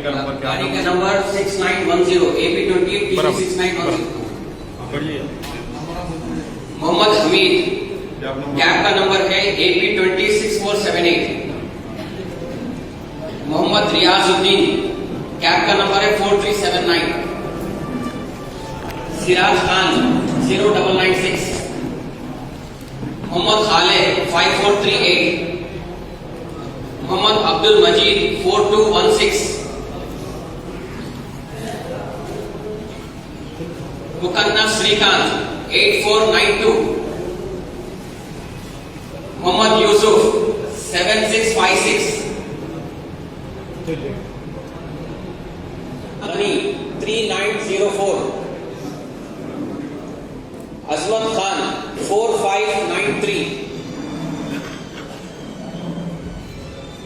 का नंबर क्या? गाड़ी का number 6910 AP28 TC6910। Mohammad Hamid, cab का नंबर है AP206478। मोहम्मद रियाजुद्दीन, कैब का नंबर है 4379। सिराज खान 0996। मोहम्मद खालिद 5438। मोहम्मद अब्दुल मजीद 4216। मुकन्ना श्रीकांत 8492। मोहम्मद यूसुफ 7656। अली 3904। अजमत खान 4593।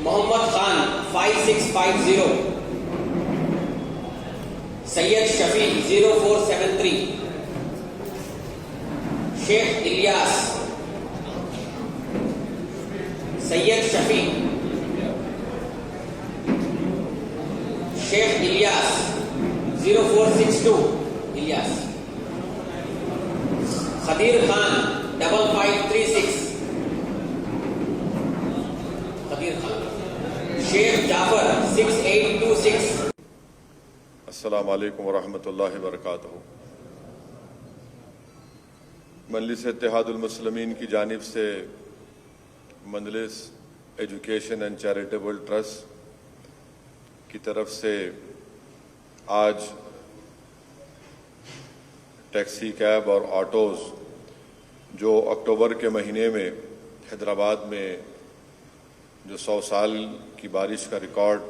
मोहम्मद खान 5650। सैयद शफी 0473। शेख इलियास, सैयद शफी, शेख इलियास 0462। इलियास खदीर खान 5536। खदीर खान। शेख जाफर 6826। अस्सलामु अलैकुम वरहमतुल्लाहि वबरकातुहू। मजलिस इत्तेहादुल मुस्लिमीन की जानिब से मजलिस एजुकेशन एंड चैरिटेबल ट्रस्ट की तरफ से आज टैक्सी, कैब और ऑटोज़ जो अक्टूबर के महीने में हैदराबाद में जो 100 साल की बारिश का रिकॉर्ड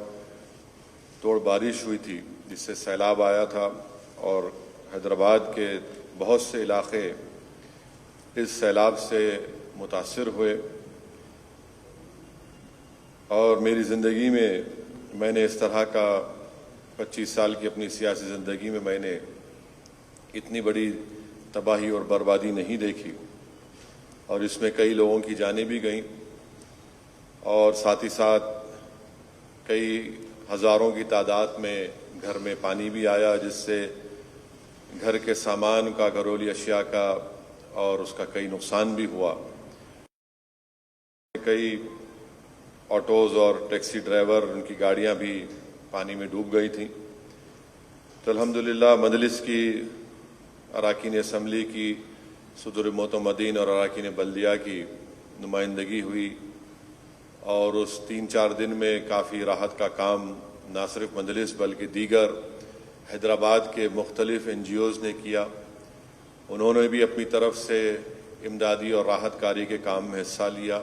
तोड़ बारिश हुई थी, जिससे सैलाब आया था और हैदराबाद के बहुत से इलाके इस सैलाब से मुतासिर हुए। और मेरी ज़िंदगी में मैंने इस तरह का 25 साल की अपनी सियासी ज़िंदगी में मैंने इतनी बड़ी तबाही और बर्बादी नहीं देखी। और इसमें कई लोगों की जानें भी गईं और साथ ही साथ कई हज़ारों की तादाद में घर में पानी भी आया, जिससे घर के सामान का, घरेलू अशिया का और उसका कई नुकसान भी हुआ। कई ऑटोज़ और टैक्सी ड्राइवर, उनकी गाड़ियां भी पानी में डूब गई थीं। तो अल्हम्दुलिल्लाह मजलिस की अराकीन असम्बली की सदर मोतमदीन और अराकीन बल्दिया की नुमाइंदगी हुई और उस 3-4 दिन में काफ़ी राहत का काम ना सिर्फ मजलिस बल्कि दीगर हैदराबाद के मुख्तलिफ NGOs ने किया। उन्होंने भी अपनी तरफ से इमदादी और राहत कारी के काम में हिस्सा लिया।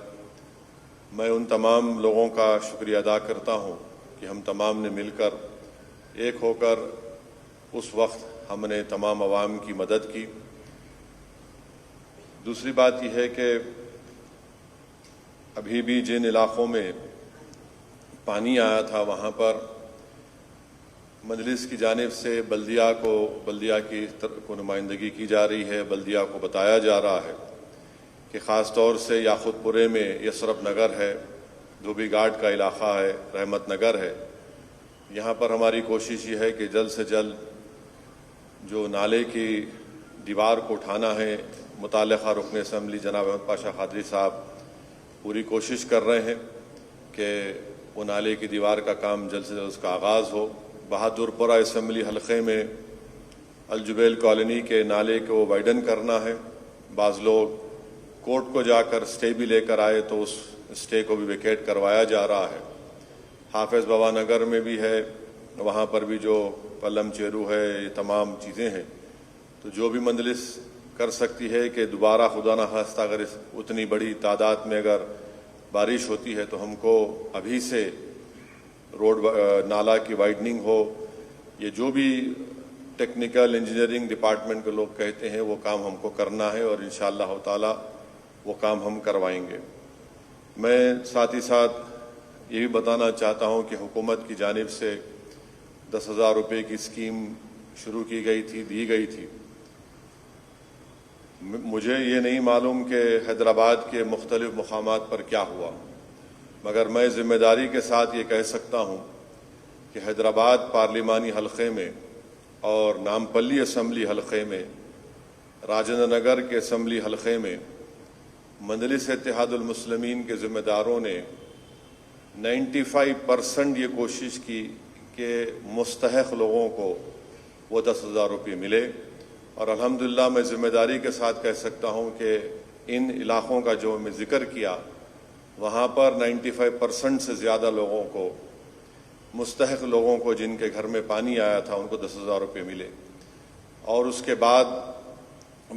मैं उन तमाम लोगों का शुक्रिया अदा करता हूं कि हम तमाम ने मिलकर एक होकर उस वक्त हमने तमाम अवाम की मदद की। दूसरी बात यह है कि अभी भी जिन इलाक़ों में पानी आया था वहाँ पर मजलिस की जानिब से बल्दिया को नुमाइंदगी की जा रही है। बल्दिया को बताया जा रहा है कि ख़ास तौर से याखुतपुरे में यसरफ नगर है, धोबी घाट का इलाक़ा है, रहमत नगर है, यहाँ पर हमारी कोशिश ये है कि जल्द से जल्द जो नाले की दीवार को उठाना है, मुताल्लिक़ा रुकन असम्बली जनाब अहमद पाशा खादरी साहब पूरी कोशिश कर रहे हैं कि वो नाले की दीवार का काम जल्द से जल्द उसका आगाज़ हो। बहादुरपुरा असम्बली हलक़े में अलजुबैल कॉलोनी के नाले को वाइडन करना है। बाज़ लोग कोर्ट को जाकर स्टे भी लेकर आए तो उस स्टे को भी वेकेट करवाया जा रहा है। हाफिज़ बाबा नगर में भी है, वहाँ पर भी जो पल्लम चेरू है, ये तमाम चीज़ें हैं। तो जो भी मजलिस कर सकती है कि दोबारा खुदा न खास्ता अगर उतनी बड़ी तादाद में अगर बारिश होती है तो हमको अभी से रोड नाला की वाइडनिंग हो, ये जो भी टेक्निकल इंजीनियरिंग डिपार्टमेंट के लोग कहते हैं वो काम हमको करना है और इंशाअल्लाह ताला वो काम हम करवाएंगे। मैं साथ ही साथ ये भी बताना चाहता हूँ कि हुकूमत की जानिब से 10,000 रुपये की स्कीम शुरू की गई थी, दी गई थी। मुझे ये नहीं मालूम कि हैदराबाद के मुख्तलिफ मकामात पर क्या हुआ, मगर मैं ज़िम्मेदारी के साथ ये कह सकता हूँ کہ حیدرآباد پارلیمانی حلقے میں اور نامپلی اسمبلی حلقے میں، راجندر نگر کے اسمبلی حلقے میں مجلس اتحاد المسلمین کے ذمہ داروں نے 95% یہ کوشش کی کہ مستحق لوگوں کو وہ 10,000 روپے ملے، اور الحمدللہ میں ذمہ داری کے ساتھ کہہ سکتا ہوں کہ ان علاقوں کا جو میں ذکر کیا وہاں پر 95% سے زیادہ لوگوں کو، مستحق لوگوں کو جن کے گھر میں پانی آیا تھا، ان کو 10,000 روپے ملے۔ اور اس کے بعد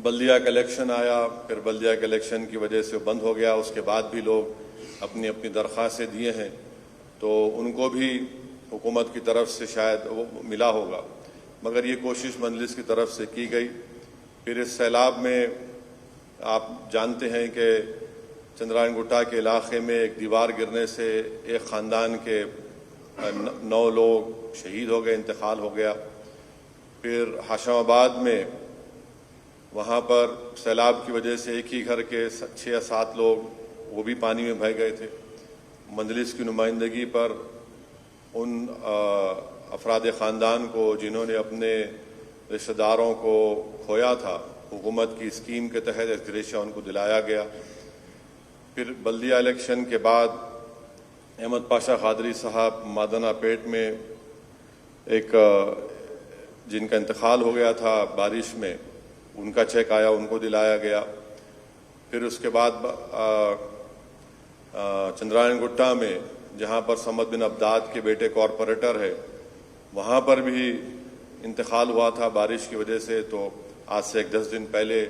بلدیہ کا الیکشن آیا، پھر بلدیہ کے الیکشن کی وجہ سے بند ہو گیا، اس کے بعد بھی لوگ اپنی اپنی درخواستیں دیے ہیں، تو ان کو بھی حکومت کی طرف سے شاید وہ ملا ہوگا، مگر یہ کوشش مجلس کی طرف سے کی گئی۔ پھر اس سیلاب میں آپ جانتے ہیں کہ چندرائن گٹا کے علاقے میں ایک دیوار گرنے سے ایک خاندان کے 9 لوگ شہید ہو گئے، انتقال ہو گیا۔ پھر ہاشم آباد میں وہاں پر سیلاب کی وجہ سے ایک ہی گھر کے 6 یا 7 لوگ وہ بھی پانی میں بہہ گئے تھے۔ مجلس کی نمائندگی پر ان افراد خاندان کو جنہوں نے اپنے رشتہ داروں کو کھویا تھا، حکومت کی اسکیم کے تحت ایکسگریشیا ان کو دلایا گیا۔ پھر بلدیہ الیکشن کے بعد احمد پاشا قادری صاحب مادنا پیٹ میں ایک جن کا انتقال ہو گیا تھا بارش میں، ان کا چیک آیا، ان کو دلایا گیا۔ پھر اس کے بعد چندرائن گٹا میں جہاں پر سمد بن عبداد کے بیٹے کارپوریٹر ہے، وہاں پر بھی انتقال ہوا تھا بارش کی وجہ سے، تو آج سے 10 دن پہلے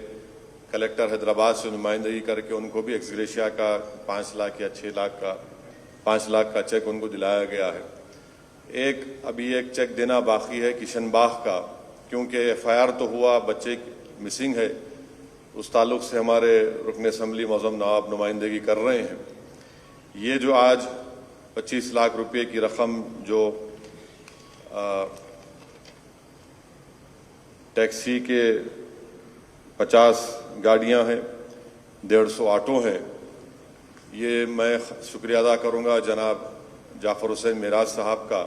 کلیکٹر حیدرآباد سے نمائندگی کر کے ان کو بھی ایکسگریشیا کا 5 لاکھ یا 6 لاکھ کا 5 لاکھ کا چیک ان کو دلایا گیا ہے۔ ابھی ایک چیک دینا باقی ہے کشن باغ کا، کیونکہ FIR تو ہوا، بچے مسنگ ہے، اس تعلق سے ہمارے رکن اسمبلی معظم نواب نمائندگی کر رہے ہیں۔ یہ جو آج 25 لاکھ روپے کی رقم جو ٹیکسی کے 50 گاڑیاں ہیں، 150 آٹو ہیں، یہ میں شکریہ ادا کروں گا جناب جعفر حسین معراج صاحب کا